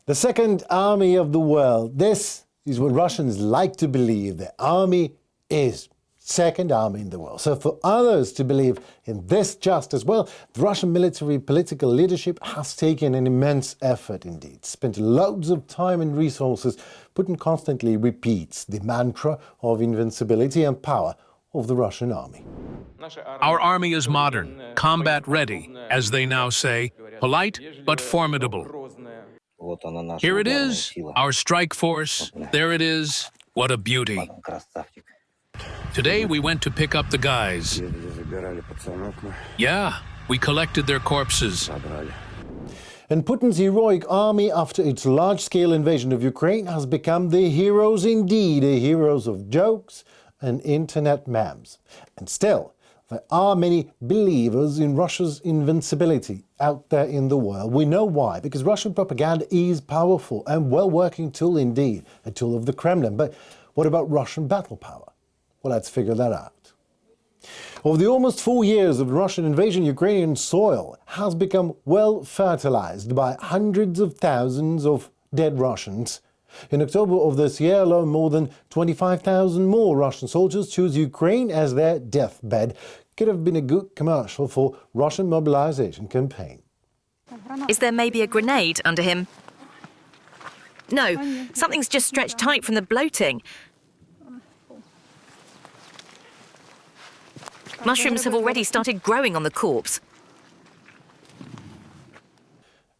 The second army of the world. This is what Russians like to believe. The army is second army in the world. So for others to believe in this just as well, the Russian military political leadership has taken an immense effort indeed, spent loads of time and resources. Putin constantly repeats the mantra of invincibility and power of the Russian army. Our army is modern, combat ready, as they now say, polite but formidable. Here it is, our strike force. There it is. What a beauty. Today we went to pick up the guys. Yeah, we collected their corpses. And Putin's heroic army, after its large-scale invasion of Ukraine, has become the heroes indeed, the heroes of jokes and internet memes. And still, there are many believers in Russia's invincibility out there in the world. We know why, because Russian propaganda is powerful and well-working tool indeed, a tool of the Kremlin. But what about Russian battle power? Well, let's figure that out. Over the almost 4 years of Russian invasion, Ukrainian soil has become well fertilized by hundreds of thousands of dead Russians. In October of this year alone, more than 25,000 more Russian soldiers choose Ukraine as their deathbed. Could have been a good commercial for Russian mobilization campaign. Is there maybe a grenade under him? No, something's just stretched tight from the bloating. Mushrooms have already started growing on the corpse.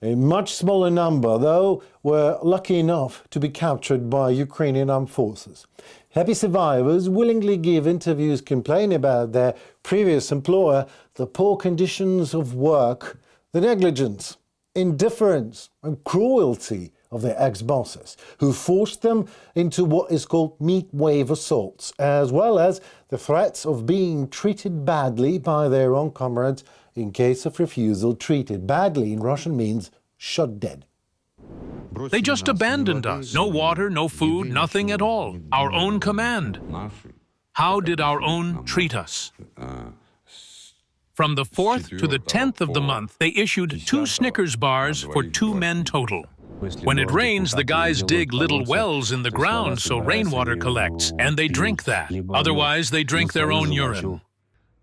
A much smaller number, though, were lucky enough to be captured by Ukrainian armed forces. Happy survivors willingly give interviews complaining about their previous employer, the poor conditions of work, the negligence, indifference and cruelty of their ex-bosses, who forced them into what is called meat wave assaults, as well as the threats of being treated badly by their own comrades in case of refusal. Treated badly in Russian means shot dead. They just abandoned us. No water, no food, nothing at all. Our own command. How did our own treat us? From the 4th to the 10th of the month, they issued 2 Snickers bars for 2 men total. When it rains, the guys dig little wells in the ground so rainwater collects, and they drink that. Otherwise, they drink their own urine.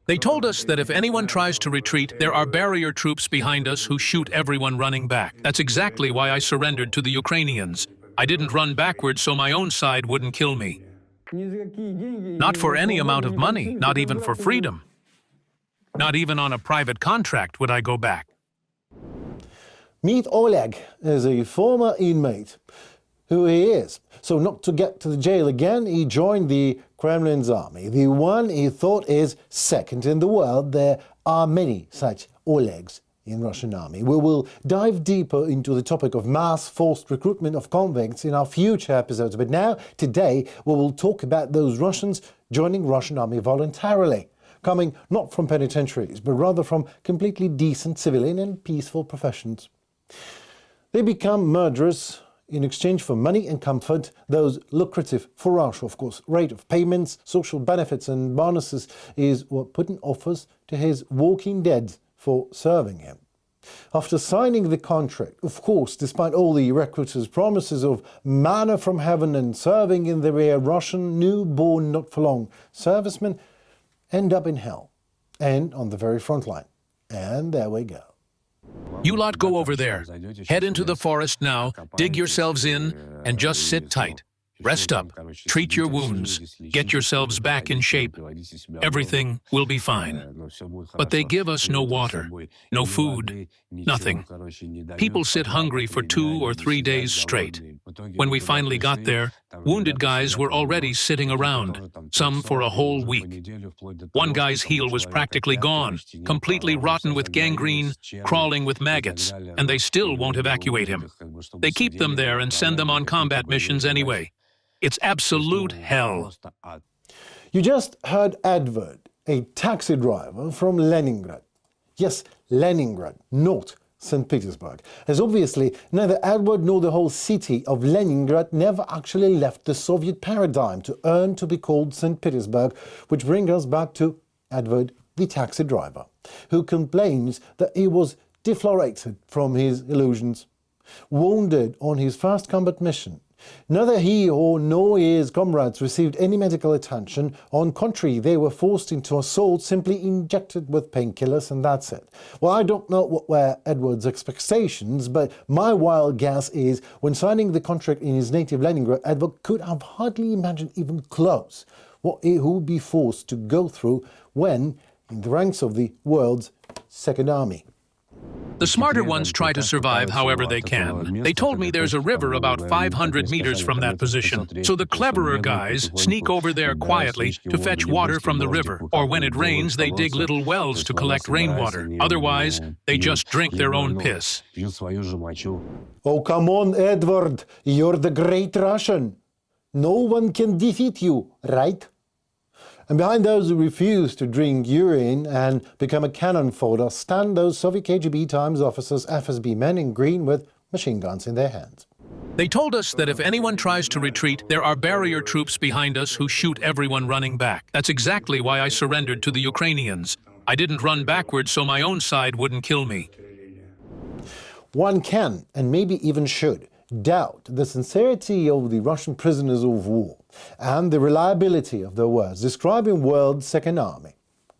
They told us that if anyone tries to retreat, there are barrier troops behind us who shoot everyone running back. That's exactly why I surrendered to the Ukrainians. I didn't run backwards so my own side wouldn't kill me. Not for any amount of money, not even for freedom. Not even on a private contract would I go back. Meet Oleg is a former inmate. Who he is. So not to get to the jail again, he joined the Kremlin's army, the one he thought is second in the world. There are many such Olegs in Russian army. We will dive deeper into the topic of mass forced recruitment of convicts in our future episodes. But now, today, we will talk about those Russians joining Russian army voluntarily, coming not from penitentiaries, but rather from completely decent civilian and peaceful professions. They become murderers in exchange for money and comfort, those lucrative for Russia, of course. Rate of payments, social benefits and bonuses is what Putin offers to his walking dead for serving him. After signing the contract, of course, despite all the recruiters' promises of manna from heaven and serving in the rear, Russian newborn not for long servicemen end up in hell and on the very front line. And there we go. You lot go over there. Head into the forest now, dig yourselves in, and just sit tight. Rest up, treat your wounds, get yourselves back in shape. Everything will be fine. But they give us no water, no food, nothing. People sit hungry for 2 or 3 days straight. When we finally got there, wounded guys were already sitting around, some for a whole week. One guy's heel was practically gone, completely rotten with gangrene, crawling with maggots, and they still won't evacuate him. They keep them there and send them on combat missions anyway. It's absolute hell. You just heard Edward, a taxi driver from Leningrad. Yes, Leningrad, not St. Petersburg, as obviously neither Edward nor the whole city of Leningrad never actually left the Soviet paradigm to earn to be called St. Petersburg, which brings us back to Edward, the taxi driver, who complains that he was deflorated from his illusions. wounded on his first combat mission. Neither he nor his comrades received any medical attention. On contrary, they were forced into assault, simply injected with painkillers, and that's it. Well, I don't know what were Edward's expectations, but my wild guess is when signing the contract in his native Leningrad, Edward could have hardly imagined even close what he would be forced to go through when in the ranks of the world's Second Army. The smarter ones try to survive however they can. They told me there's a river about 500 meters from that position, so the cleverer guys sneak over there quietly to fetch water from the river, or when it rains they dig little wells to collect rainwater. Otherwise, they just drink their own piss. Oh, come on, Edward, you're the great Russian. No one can defeat you, right? And behind those who refuse to drink urine and become a cannon fodder stand those Soviet KGB Times officers, FSB men in green with machine guns in their hands. They told us that if anyone tries to retreat, there are barrier troops behind us who shoot everyone running back. That's exactly why I surrendered to the Ukrainians. I didn't run backwards so my own side wouldn't kill me. One can, and maybe even should, doubt the sincerity of the Russian prisoners of war and the reliability of their words describing world's Second Army.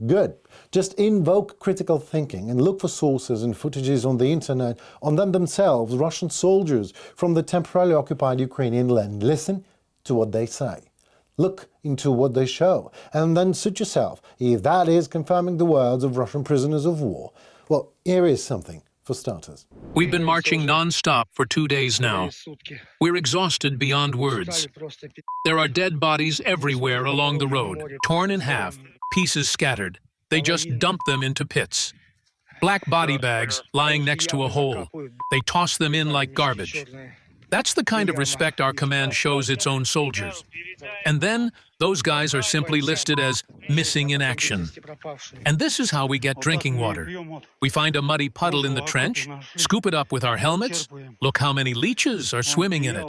Good. Just invoke critical thinking and look for sources and footages on the internet on them themselves, Russian soldiers from the temporarily occupied Ukrainian land. Listen to what they say. Look into what they show, and then suit yourself if that is confirming the words of Russian prisoners of war. Well, here is something for starters. We've been marching non-stop for 2 days now. We're exhausted beyond words. There are dead bodies everywhere along the road, torn in half, pieces scattered. They just dump them into pits. Black body bags lying next to a hole. They toss them in like garbage. That's the kind of respect our command shows its own soldiers. And then, those guys are simply listed as missing in action. And this is how we get drinking water. We find a muddy puddle in the trench, scoop it up with our helmets. Look how many leeches are swimming in it.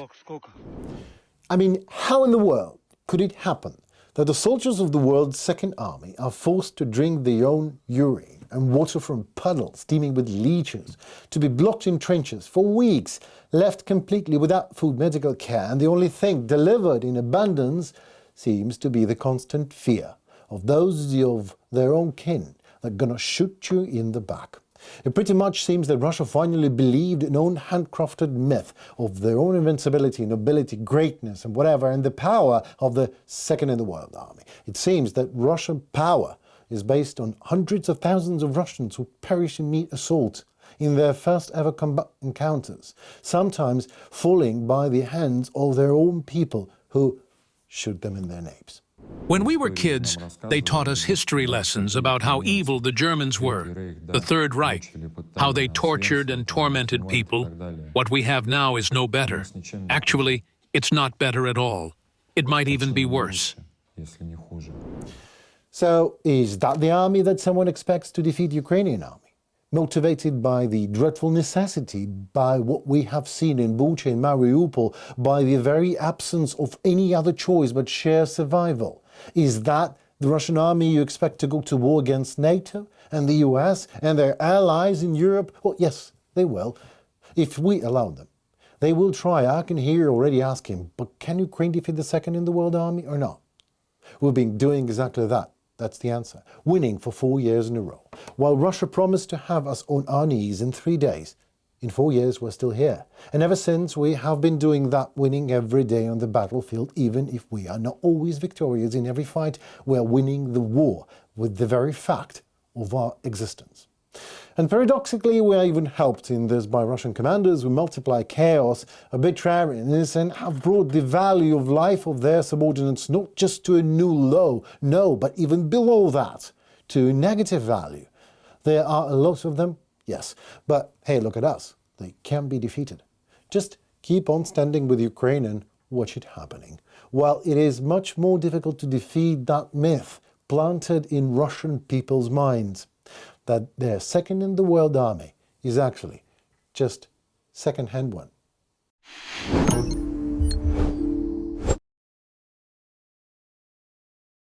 I mean, how in the world could it happen that the soldiers of the world's Second Army are forced to drink their own urine and water from puddles teeming with leeches, to be blocked in trenches for weeks, left completely without food, medical care, and the only thing delivered in abundance seems to be the constant fear of those of their own kin that are gonna shoot you in the back. It pretty much seems that Russia finally believed an own handcrafted myth of their own invincibility, nobility, greatness, and whatever, and the power of the second in the world army. It seems that Russian power is based on hundreds of thousands of Russians who perish in meat assault in their first ever combat encounters, sometimes falling by the hands of their own people who shoot them in their names. When we were kids, they taught us history lessons about how evil the Germans were, the Third Reich, how they tortured and tormented people. What we have now is no better. Actually, it's not better at all. It might even be worse. So, is that the army that someone expects to defeat the Ukrainian army? Motivated by the dreadful necessity, by what we have seen in Bucha and Mariupol, by the very absence of any other choice but sheer survival? Is that the Russian army you expect to go to war against NATO and the US and their allies in Europe? Well, yes, they will, if we allow them. They will try. I can hear already asking, but can Ukraine defeat the second in the world army or not? We've been doing exactly that. That's the answer. Winning for 4 years in a row. While Russia promised to have us on our knees in 3 days, in 4 years we're still here. And ever since we have been doing that, winning every day on the battlefield, even if we are not always victorious in every fight, we're winning the war with the very fact of our existence. And paradoxically, we are even helped in this by Russian commanders who multiply chaos, arbitrariness, and have brought the value of life of their subordinates not just to a new low, no, but even below that, to negative value. There are a lot of them, yes, but hey, look at us. They can be defeated. Just keep on standing with Ukraine and watch it happening. While it is much more difficult to defeat that myth planted in Russian people's minds, that their second in the world army is actually just second-hand one.